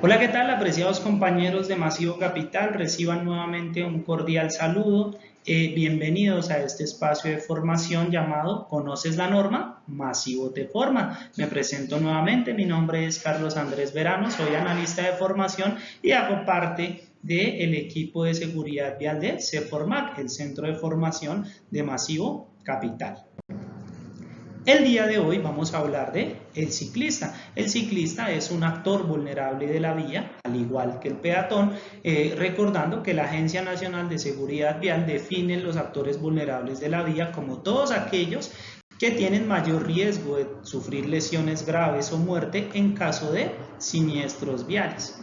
Hola, ¿qué tal, apreciados compañeros de Masivo Capital? Reciban nuevamente un cordial saludo. Bienvenidos a este espacio de formación llamado ¿Conoces la norma? Masivo te forma. Me presento nuevamente, mi nombre es Carlos Andrés Verano, soy analista de formación y hago parte del equipo de seguridad vial de CEFORMAC, el Centro de Formación de Masivo Capital. El día de hoy vamos a hablar de el ciclista. El ciclista es un actor vulnerable de la vía, al igual que el peatón, recordando que la Agencia Nacional de Seguridad Vial define los actores vulnerables de la vía como todos aquellos que tienen mayor riesgo de sufrir lesiones graves o muerte en caso de siniestros viales.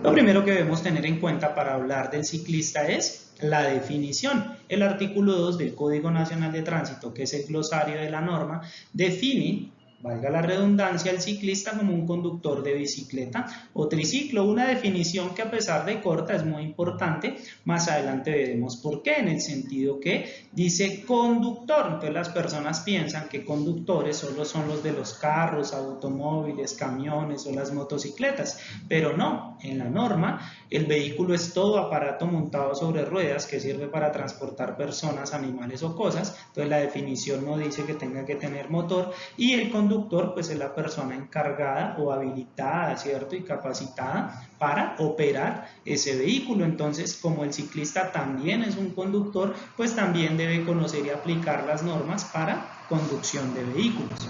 Lo primero que debemos tener en cuenta para hablar del ciclista es la definición. El artículo 2 del Código Nacional de Tránsito, que es el glosario de la norma, define, valga la redundancia, al ciclista como un conductor de bicicleta o triciclo, una definición que a pesar de corta es muy importante. Más adelante veremos por qué, en el sentido que dice conductor. Entonces las personas piensan que conductores solo son los de los carros, automóviles, camiones o las motocicletas, pero no, en la norma el vehículo es todo aparato montado sobre ruedas que sirve para transportar personas, animales o cosas. Entonces la definición no dice que tenga que tener motor, y el conductor pues es la persona encargada o habilitada, ¿cierto? Y capacitada para operar ese vehículo. Entonces, como el ciclista también es un conductor, pues también debe conocer y aplicar las normas para conducción de vehículos.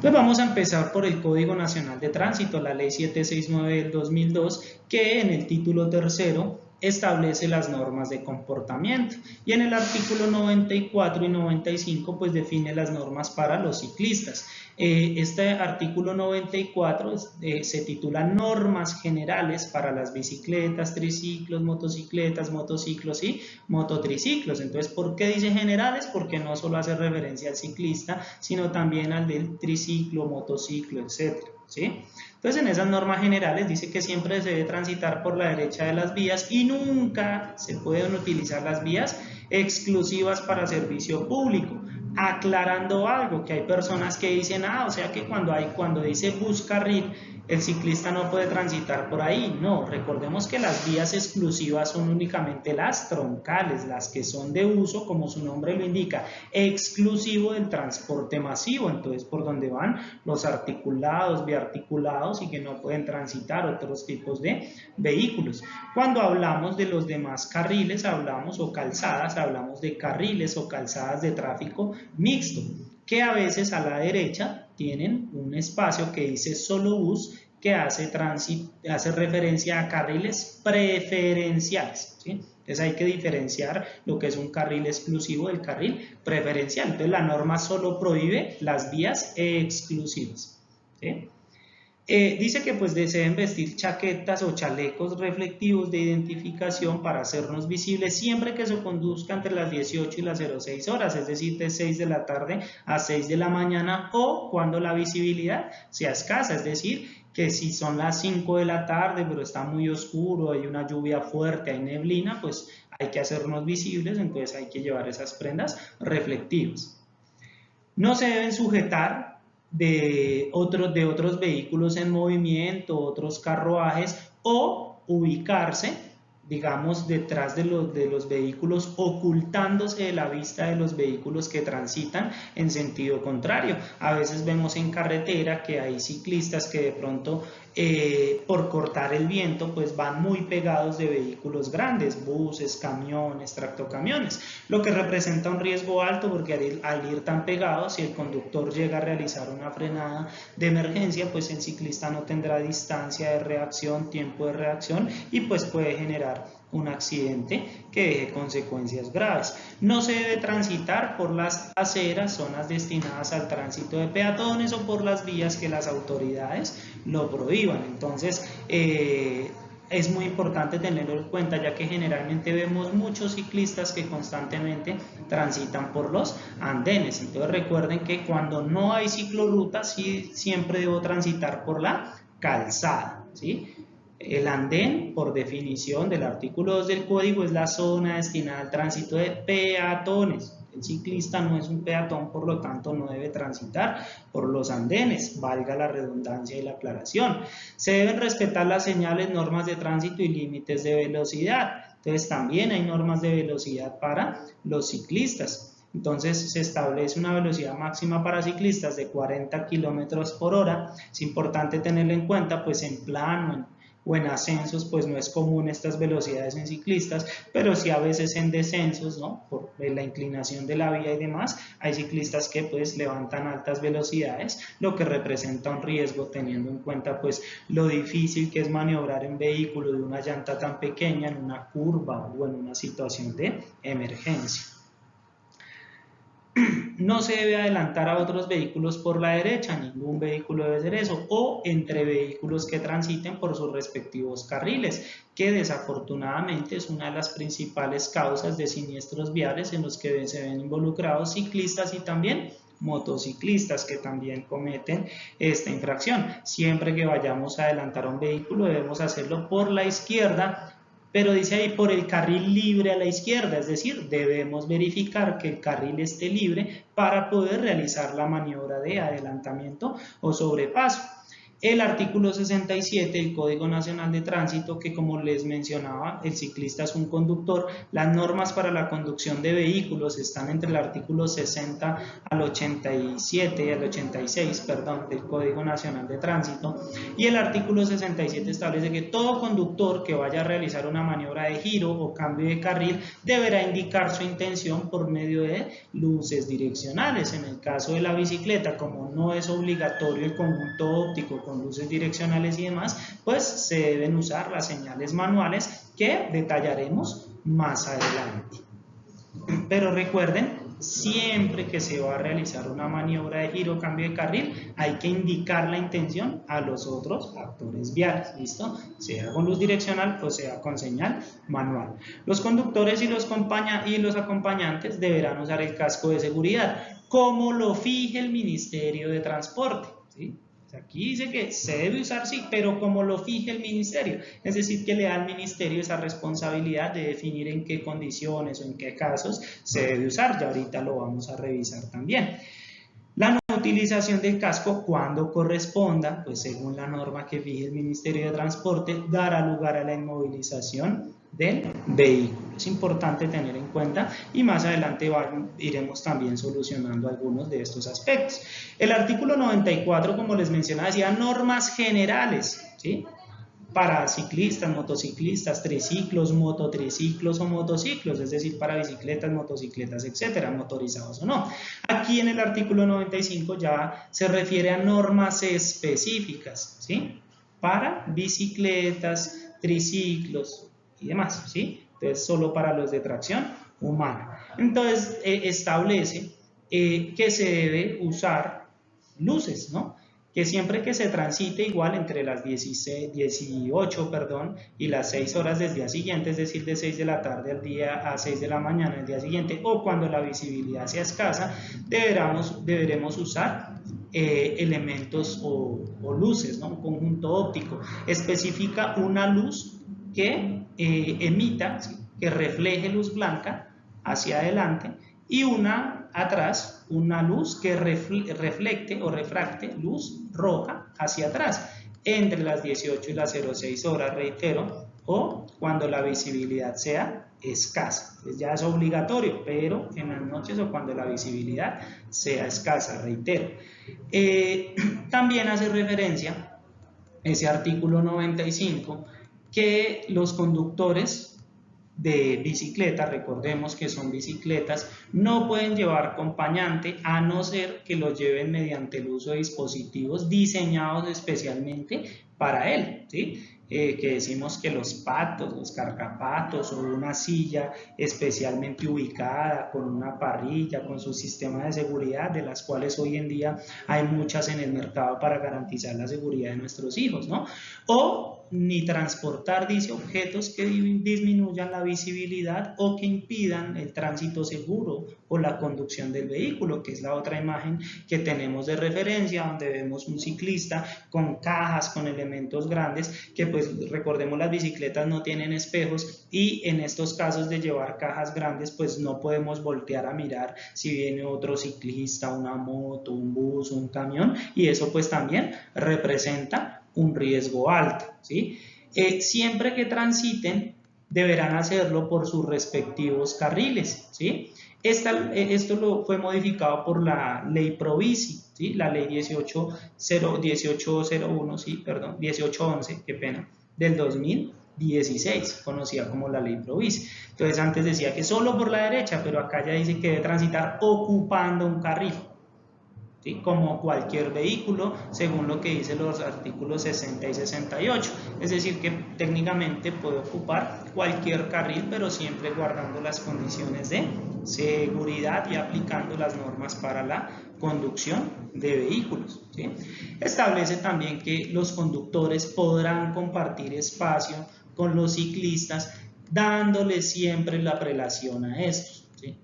Pues vamos a empezar por el Código Nacional de Tránsito, la Ley 769 del 2002, que en el título tercero establece las normas de comportamiento, y en el artículo 94 y 95 pues define las normas para los ciclistas. Este artículo 94 se titula Normas Generales para las bicicletas, triciclos, motocicletas, motociclos y mototriciclos. Entonces, ¿por qué dice generales? Porque no solo hace referencia al ciclista, sino también al del triciclo, motociclo, etc. ¿Sí? Entonces, en esas normas generales dice que siempre se debe transitar por la derecha de las vías y nunca se pueden utilizar las vías exclusivas para servicio público. Aclarando algo, que hay personas que dicen, o sea que cuando dice bus carril, el ciclista no puede transitar por ahí. No, recordemos que las vías exclusivas son únicamente las troncales, las que son de uso, como su nombre lo indica, exclusivo del transporte masivo. Entonces, por donde van los articulados, biarticulados, y que no pueden transitar otros tipos de vehículos. Cuando hablamos de los demás carriles, o calzadas, hablamos de carriles o calzadas de tráfico mixto, que a veces a la derecha tienen un espacio que dice solo bus, que hace referencia a carriles preferenciales, ¿sí? Entonces hay que diferenciar lo que es un carril exclusivo del carril preferencial. Entonces la norma solo prohíbe las vías exclusivas, ¿sí? Dice que pues se deben vestir chaquetas o chalecos reflectivos de identificación para hacernos visibles siempre que se conduzca entre las 18 y las 06 horas, es decir, de 6 de la tarde a 6 de la mañana, o cuando la visibilidad sea escasa, es decir, que si son las 5 de la tarde pero está muy oscuro, hay una lluvia fuerte, hay neblina, pues hay que hacernos visibles, entonces hay que llevar esas prendas reflectivas. No se deben sujetar de otros vehículos en movimiento, otros carruajes, o ubicarse, digamos, detrás de los vehículos, ocultándose de la vista de los vehículos que transitan en sentido contrario. A veces vemos en carretera que hay ciclistas que de pronto por cortar el viento pues van muy pegados de vehículos grandes, buses, camiones, tractocamiones, lo que representa un riesgo alto, porque al ir tan pegados, si el conductor llega a realizar una frenada de emergencia, pues el ciclista no tendrá distancia de reacción, tiempo de reacción, y pues puede generar un accidente que deje consecuencias graves. No se debe transitar por las aceras, zonas destinadas al tránsito de peatones, o por las vías que las autoridades lo prohíban. Entonces, es muy importante tenerlo en cuenta, ya que generalmente vemos muchos ciclistas que constantemente transitan por los andenes. Entonces recuerden que cuando no hay ciclorruta, sí, siempre debo transitar por la calzada, ¿sí? El andén, por definición del artículo 2 del código, es la zona destinada al tránsito de peatones. El ciclista no es un peatón, por lo tanto no debe transitar por los andenes, valga la redundancia y la aclaración. Se deben respetar las señales, normas de tránsito y límites de velocidad. Entonces también hay normas de velocidad para los ciclistas. Entonces se establece una velocidad máxima para ciclistas de 40 kilómetros por hora. Es importante tenerlo en cuenta, pues en plano o en ascensos, pues no es común estas velocidades en ciclistas, pero sí a veces en descensos, ¿no? Por la inclinación de la vía y demás, hay ciclistas que pues levantan altas velocidades, lo que representa un riesgo teniendo en cuenta pues lo difícil que es maniobrar en vehículo de una llanta tan pequeña en una curva o en una situación de emergencia. No se debe adelantar a otros vehículos por la derecha, ningún vehículo debe hacer eso, o entre vehículos que transiten por sus respectivos carriles, que desafortunadamente es una de las principales causas de siniestros viales en los que se ven involucrados ciclistas y también motociclistas que también cometen esta infracción. Siempre que vayamos a adelantar a un vehículo debemos hacerlo por la izquierda, pero dice ahí por el carril libre a la izquierda, es decir, debemos verificar que el carril esté libre para poder realizar la maniobra de adelantamiento o sobrepaso. El artículo 67 del Código Nacional de Tránsito, que como les mencionaba, el ciclista es un conductor, las normas para la conducción de vehículos están entre el artículo 60 al 87, al 86, perdón, del Código Nacional de Tránsito, y el artículo 67 establece que todo conductor que vaya a realizar una maniobra de giro o cambio de carril deberá indicar su intención por medio de luces direccionales. En el caso de la bicicleta, como no es obligatorio el conjunto óptico con luces direccionales y demás, pues se deben usar las señales manuales que detallaremos más adelante. Pero recuerden, siempre que se va a realizar una maniobra de giro o cambio de carril, hay que indicar la intención a los otros actores viales, ¿listo? Sea con luz direccional o sea con señal manual. Los conductores y los acompañantes deberán usar el casco de seguridad, como lo fije el Ministerio de Transporte, ¿sí? Aquí dice que se debe usar, sí, pero como lo fije el ministerio, es decir, que le da al ministerio esa responsabilidad de definir en qué condiciones o en qué casos se debe usar. Ya ahorita lo vamos a revisar también. La no utilización del casco cuando corresponda, pues según la norma que fije el Ministerio de Transporte, dará lugar a la inmovilización del vehículo. Es importante tener en cuenta y más adelante iremos también solucionando algunos de estos aspectos. El artículo 94, como les mencionaba, decía normas generales, ¿sí? Para ciclistas, motociclistas, triciclos, mototriciclos o motociclos, es decir, para bicicletas, motocicletas, etcétera, motorizados o no. Aquí en el artículo 95 ya se refiere a normas específicas, ¿sí? Para bicicletas, triciclos y demás, ¿sí? Entonces, solo para los de tracción humana. Entonces, establece que se debe usar luces, ¿no? Que siempre que se transite igual entre las 18 y las 6 horas del día siguiente, es decir, de 6 de la tarde al día a 6 de la mañana del día siguiente, o cuando la visibilidad sea escasa, deberemos usar elementos o luces, ¿no? Un conjunto óptico. Especifica una luz que emita, ¿sí? Que refleje luz blanca hacia adelante y una atrás, una luz que reflecte o refracte luz roja hacia atrás entre las 18 y las 06 horas, reitero, o cuando la visibilidad sea escasa. Entonces ya es obligatorio, pero en las noches o cuando la visibilidad sea escasa, reitero. También hace referencia ese artículo 95 que los conductores de bicicleta, recordemos que son bicicletas, no pueden llevar acompañante a no ser que lo lleven mediante el uso de dispositivos diseñados especialmente para él, ¿sí? Que decimos que los patos, los carcapatos o una silla especialmente ubicada con una parrilla, con su sistema de seguridad, de las cuales hoy en día hay muchas en el mercado para garantizar la seguridad de nuestros hijos, ¿no? O ni transportar, dice, objetos que disminuyan la visibilidad o que impidan el tránsito seguro o la conducción del vehículo, que es la otra imagen que tenemos de referencia, donde vemos un ciclista con cajas, con elementos grandes, que pues recordemos las bicicletas no tienen espejos y en estos casos de llevar cajas grandes pues no podemos voltear a mirar si viene otro ciclista, una moto, un bus, un camión, y eso pues también representa un riesgo alto, ¿sí? Siempre que transiten deberán hacerlo por sus respectivos carriles, ¿sí? Esto fue modificado por la ley Provici, ¿sí? La ley 1801, sí, perdón, 1811, qué pena, del 2016, conocida como la ley Provici. Entonces antes decía que solo por la derecha, pero acá ya dice que debe transitar ocupando un carril, ¿sí? Como cualquier vehículo, según lo que dicen los artículos 60 y 68. Es decir, que técnicamente puede ocupar cualquier carril, pero siempre guardando las condiciones de seguridad y aplicando las normas para la conducción de vehículos, ¿sí? Establece también que los conductores podrán compartir espacio con los ciclistas, dándoles siempre la prelación a estos, ¿sí?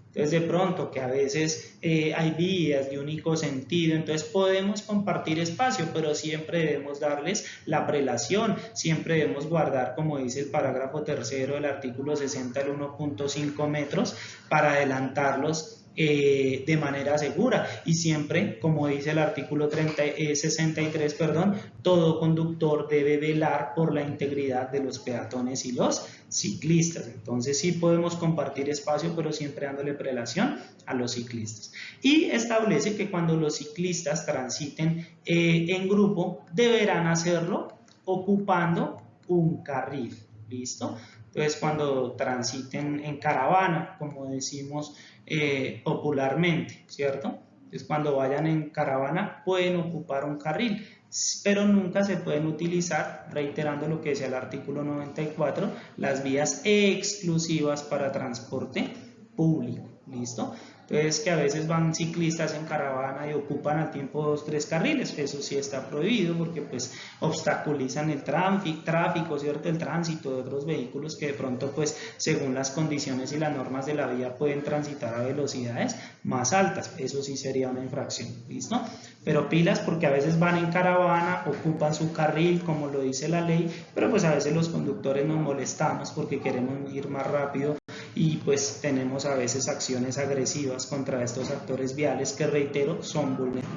Entonces de pronto que a veces hay vías de único sentido, entonces podemos compartir espacio, pero siempre debemos darles la prelación, siempre debemos guardar, como dice el parágrafo tercero del artículo 60, el 1.5 metros para adelantarlos de manera segura, y siempre, como dice el artículo 63, perdón, todo conductor debe velar por la integridad de los peatones y los ciclistas. Entonces sí podemos compartir espacio, pero siempre dándole prelación a los ciclistas. Y establece que cuando los ciclistas transiten en grupo, deberán hacerlo ocupando un carril. ¿Listo? Entonces cuando transiten en caravana, como decimos popularmente, ¿cierto? Entonces cuando vayan en caravana pueden ocupar un carril, pero nunca se pueden utilizar, reiterando lo que decía el artículo 94, las vías exclusivas para transporte público. ¿Listo? Entonces que a veces van ciclistas en caravana y ocupan al tiempo 2, 3 carriles, eso sí está prohibido porque pues obstaculizan el tráfico, ¿cierto? El tránsito de otros vehículos que de pronto pues según las condiciones y las normas de la vía pueden transitar a velocidades más altas, eso sí sería una infracción, ¿listo? Pero pilas porque a veces van en caravana, ocupan su carril como lo dice la ley, pero pues a veces los conductores nos molestamos porque queremos ir más rápido y pues tenemos a veces acciones agresivas contra estos actores viales que, reitero, son vulnerables.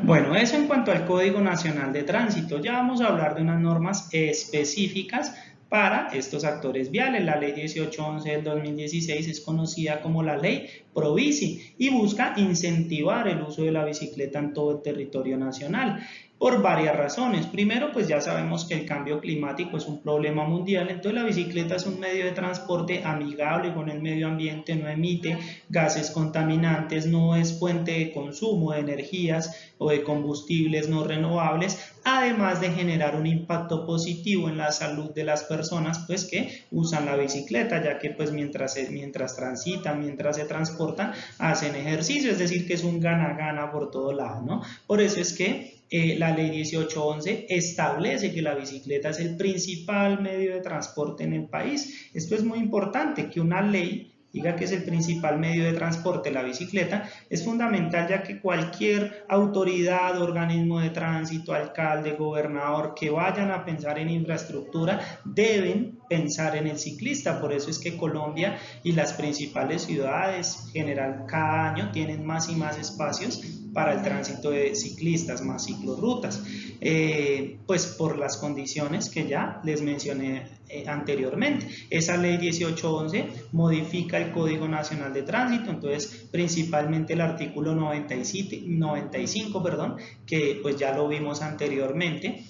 Bueno, eso en cuanto al Código Nacional de Tránsito. Ya vamos a hablar de unas normas específicas para estos actores viales. La ley 1811 del 2016 es conocida como la ley Provici y busca incentivar el uso de la bicicleta en todo el territorio nacional por varias razones. Primero, pues ya sabemos que el cambio climático es un problema mundial, entonces la bicicleta es un medio de transporte amigable con el medio ambiente, no emite gases contaminantes, no es fuente de consumo de energías o de combustibles no renovables, además de generar un impacto positivo en la salud de las personas pues que usan la bicicleta, ya que pues mientras transitan, mientras se transportan, hacen ejercicio, es decir que es un gana-gana por todo lado, ¿no? Por eso es que la ley 1811 establece que la bicicleta es el principal medio de transporte en el país. Esto es muy importante, que una ley diga que es el principal medio de transporte la bicicleta, es fundamental ya que cualquier autoridad, organismo de tránsito, alcalde, gobernador que vayan a pensar en infraestructura deben pensar en el ciclista. Por eso es que Colombia y las principales ciudades en general cada año tienen más y más espacios para el tránsito de ciclistas, más ciclorrutas, pues por las condiciones que ya les mencioné anteriormente. Esa ley 1811 modifica el Código Nacional de Tránsito, entonces principalmente el artículo 95, perdón, que pues ya lo vimos anteriormente.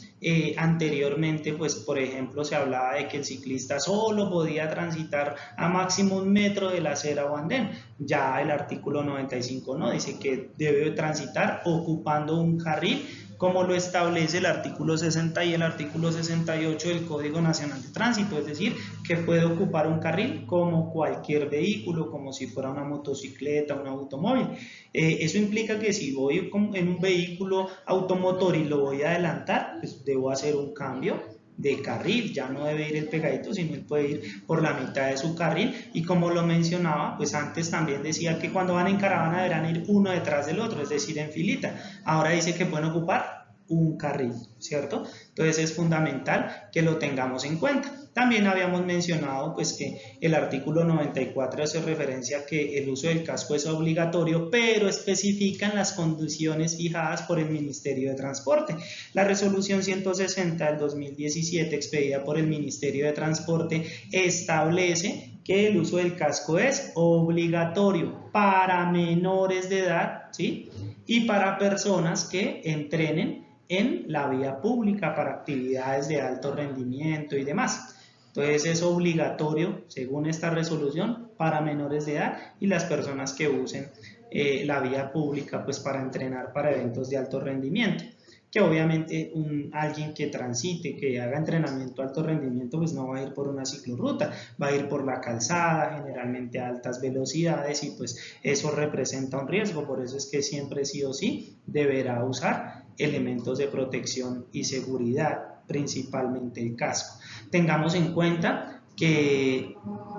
Anteriormente, pues por ejemplo, se hablaba de que el ciclista solo podía transitar a máximo 1 metro de la acera o andén. Ya el artículo 95 no, dice que debe transitar ocupando un carril, como lo establece el artículo 60 y el artículo 68 del Código Nacional de Tránsito, es decir, que puede ocupar un carril como cualquier vehículo, como si fuera una motocicleta, un automóvil. Eso implica que si voy en un vehículo automotor y lo voy a adelantar, pues debo hacer un cambio de carril, ya no debe ir el pegadito, sino él puede ir por la mitad de su carril. Y como lo mencionaba, pues antes también decía que cuando van en caravana deberán ir uno detrás del otro, es decir, en filita. Ahora dice que pueden ocupar un carril, ¿cierto? Entonces es fundamental que lo tengamos en cuenta. También habíamos mencionado pues que el artículo 94 hace referencia a que el uso del casco es obligatorio, pero especifican las condiciones fijadas por el Ministerio de Transporte. La resolución 160 del 2017 expedida por el Ministerio de Transporte establece que el uso del casco es obligatorio para menores de edad, ¿sí? Y para personas que entrenen en la vía pública para actividades de alto rendimiento y demás. Entonces es obligatorio, según esta resolución, para menores de edad y las personas que usen la vía pública pues para entrenar para eventos de alto rendimiento. Que obviamente alguien que transite, que haga entrenamiento de alto rendimiento, pues no va a ir por una ciclorruta, va a ir por la calzada, generalmente a altas velocidades, y pues eso representa un riesgo. Por eso es que siempre sí o sí deberá usar elementos de protección y seguridad, principalmente el casco. Tengamos en cuenta que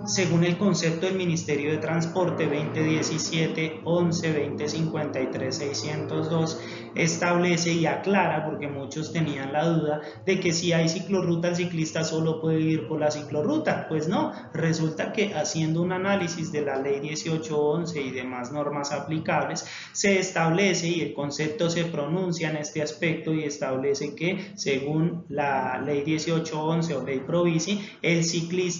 según el concepto del Ministerio de Transporte 2017 11 2053 602 establece y aclara, porque muchos tenían la duda de que si hay ciclorruta el ciclista solo puede ir por la ciclorruta. Pues no, resulta que haciendo un análisis de la ley 1811 y demás normas aplicables, se establece y el concepto se pronuncia en este aspecto y establece que según la ley 1811 o ley Provici, el ciclista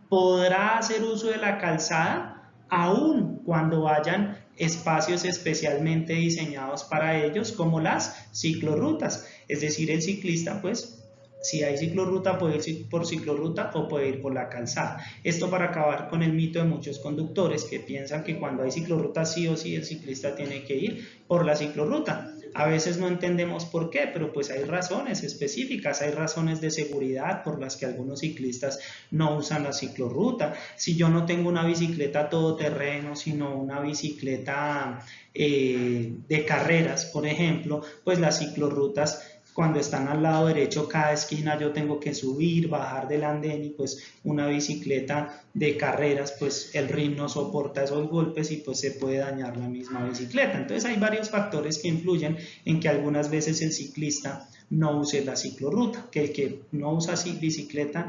podrá hacer uso de la calzada aun cuando hayan espacios especialmente diseñados para ellos, como las ciclorrutas. Es decir, el ciclista pues si hay ciclorruta puede ir por ciclorruta o puede ir por la calzada. Esto para acabar con el mito de muchos conductores que piensan que cuando hay ciclorruta sí o sí el ciclista tiene que ir por la ciclorruta. A veces no entendemos por qué, pero pues hay razones específicas, hay razones de seguridad por las que algunos ciclistas no usan la ciclorruta. Si yo no tengo una bicicleta todoterreno, sino una bicicleta de carreras, por ejemplo, pues las ciclorrutas cuando están al lado derecho, cada esquina yo tengo que subir, bajar del andén y pues una bicicleta de carreras, pues el rin no soporta esos golpes y pues se puede dañar la misma bicicleta. Entonces hay varios factores que influyen en que algunas veces el ciclista no use la ciclorruta, que el que no usa bicicleta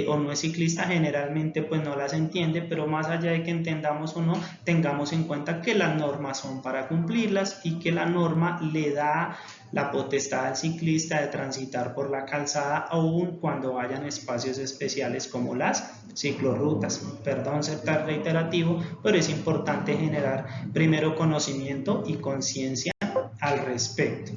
o no es ciclista generalmente pues no las entiende, pero más allá de que entendamos o no, tengamos en cuenta que las normas son para cumplirlas y que la norma le da la potestad al ciclista de transitar por la calzada aun cuando vayan espacios especiales como las ciclorrutas. Perdón ser tan reiterativo, pero es importante generar primero conocimiento y conciencia al respecto.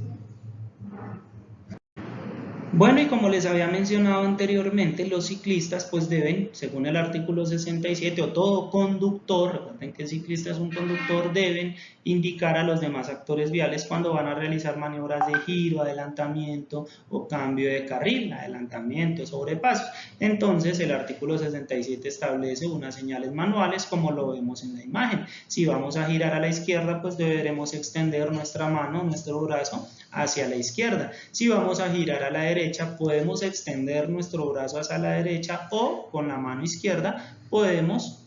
Bueno, y como les había mencionado anteriormente, los ciclistas pues deben, según el artículo 67, o todo conductor, recuerden que el ciclista es un conductor, deben indicar a los demás actores viales cuando van a realizar maniobras de giro, adelantamiento o cambio de carril, adelantamiento, sobrepaso. Entonces, el artículo 67 establece unas señales manuales como lo vemos en la imagen. Si vamos a girar a la izquierda, pues deberemos extender nuestra mano, nuestro brazo hacia la izquierda. Si vamos a girar a la derecha, podemos extender nuestro brazo hacia la derecha o con la mano izquierda podemos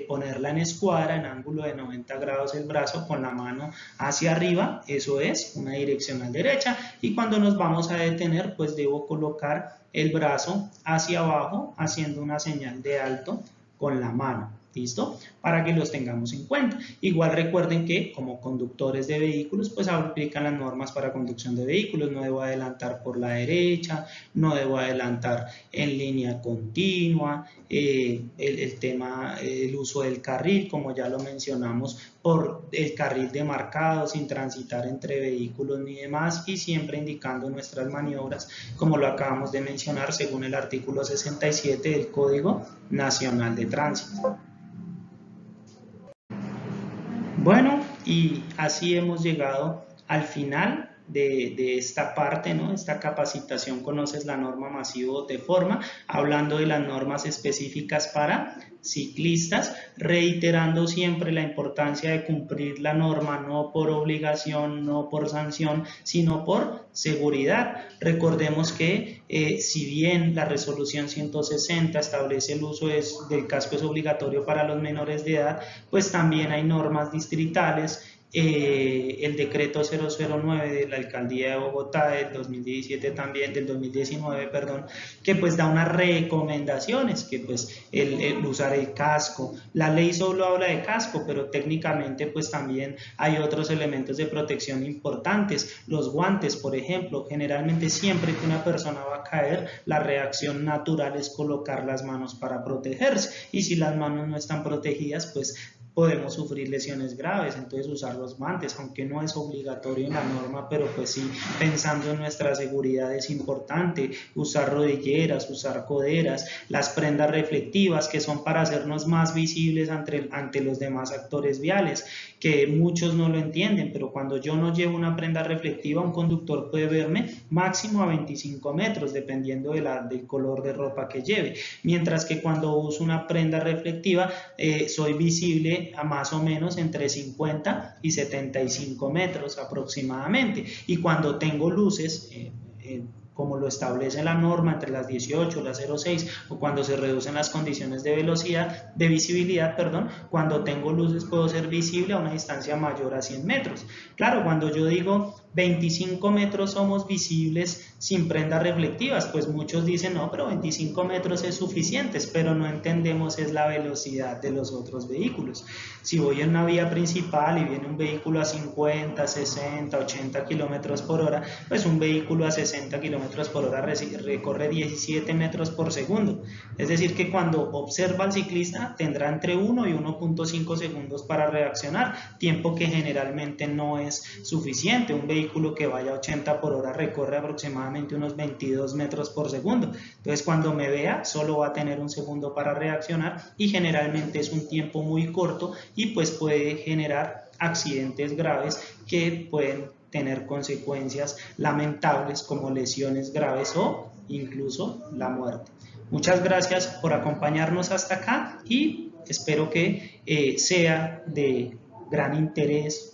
ponerla en escuadra, en ángulo de 90 grados el brazo con la mano hacia arriba, eso es una direccional derecha, y cuando nos vamos a detener pues debo colocar el brazo hacia abajo haciendo una señal de alto con la mano. ¿Listo? Para que los tengamos en cuenta. Igual recuerden que como conductores de vehículos pues aplican las normas para conducción de vehículos. No debo adelantar por la derecha, no debo adelantar en línea continua, el uso del carril, como ya lo mencionamos, por el carril demarcado sin transitar entre vehículos ni demás, y siempre indicando nuestras maniobras como lo acabamos de mencionar según el artículo 67 del Código Nacional de Tránsito. Bueno, y así hemos llegado al final de esta parte, ¿no? Esta capacitación Conoces la norma masivo de forma, hablando de las normas específicas para ciclistas, reiterando siempre la importancia de cumplir la norma, no por obligación, no por sanción, sino por seguridad. Recordemos que si bien la resolución 160 establece el uso del casco es obligatorio para los menores de edad, pues también hay normas distritales. El decreto 009 de la alcaldía de Bogotá del 2017 también, del 2019, perdón, que pues da unas recomendaciones, que pues el usar el casco, la ley solo habla de casco, pero técnicamente pues también hay otros elementos de protección importantes, los guantes, por ejemplo, generalmente siempre que una persona va a caer, la reacción natural es colocar las manos para protegerse, y si las manos no están protegidas, pues podemos sufrir lesiones graves. Entonces usar los guantes, aunque no es obligatorio en la norma, pero pues sí, pensando en nuestra seguridad es importante, usar rodilleras, usar coderas, las prendas reflectivas que son para hacernos más visibles ante los demás actores viales, que muchos no lo entienden, pero cuando yo no llevo una prenda reflectiva, un conductor puede verme máximo a 25 metros, dependiendo del color de ropa que lleve, mientras que cuando uso una prenda reflectiva, soy visible a más o menos entre 50 y 75 metros aproximadamente, y cuando tengo luces, como lo establece la norma, entre las 18, las 06, o cuando se reducen las condiciones de velocidad, de visibilidad, perdón, cuando tengo luces puedo ser visible a una distancia mayor a 100 metros. Claro, cuando yo digo 25 metros somos visibles sin prendas reflectivas, pues muchos dicen, no, pero 25 metros es suficiente, pero no entendemos es la velocidad de los otros vehículos. Si voy en una vía principal y viene un vehículo a 50, 60, 80 kilómetros por hora, pues un vehículo a 60 kilómetros por hora recorre 17 metros por segundo. Es decir, que cuando observa al ciclista tendrá entre 1 y 1.5 segundos para reaccionar, tiempo que generalmente no es suficiente. Un vehículo que vaya a 80 por hora recorre aproximadamente unos 22 metros por segundo. Entonces, cuando me vea, solo va a tener un segundo para reaccionar, y generalmente es un tiempo muy corto, y pues puede generar accidentes graves que pueden tener consecuencias lamentables como lesiones graves o incluso la muerte. Muchas gracias por acompañarnos hasta acá, y espero que sea de gran interés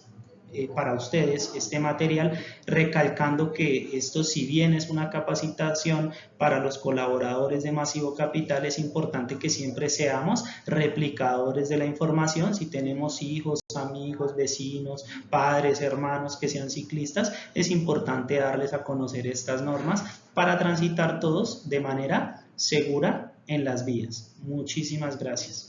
para ustedes este material, recalcando que esto, si bien es una capacitación para los colaboradores de Masivo Capital, es importante que siempre seamos replicadores de la información. Si tenemos hijos, amigos, vecinos, padres, hermanos que sean ciclistas, es importante darles a conocer estas normas para transitar todos de manera segura en las vías. Muchísimas gracias.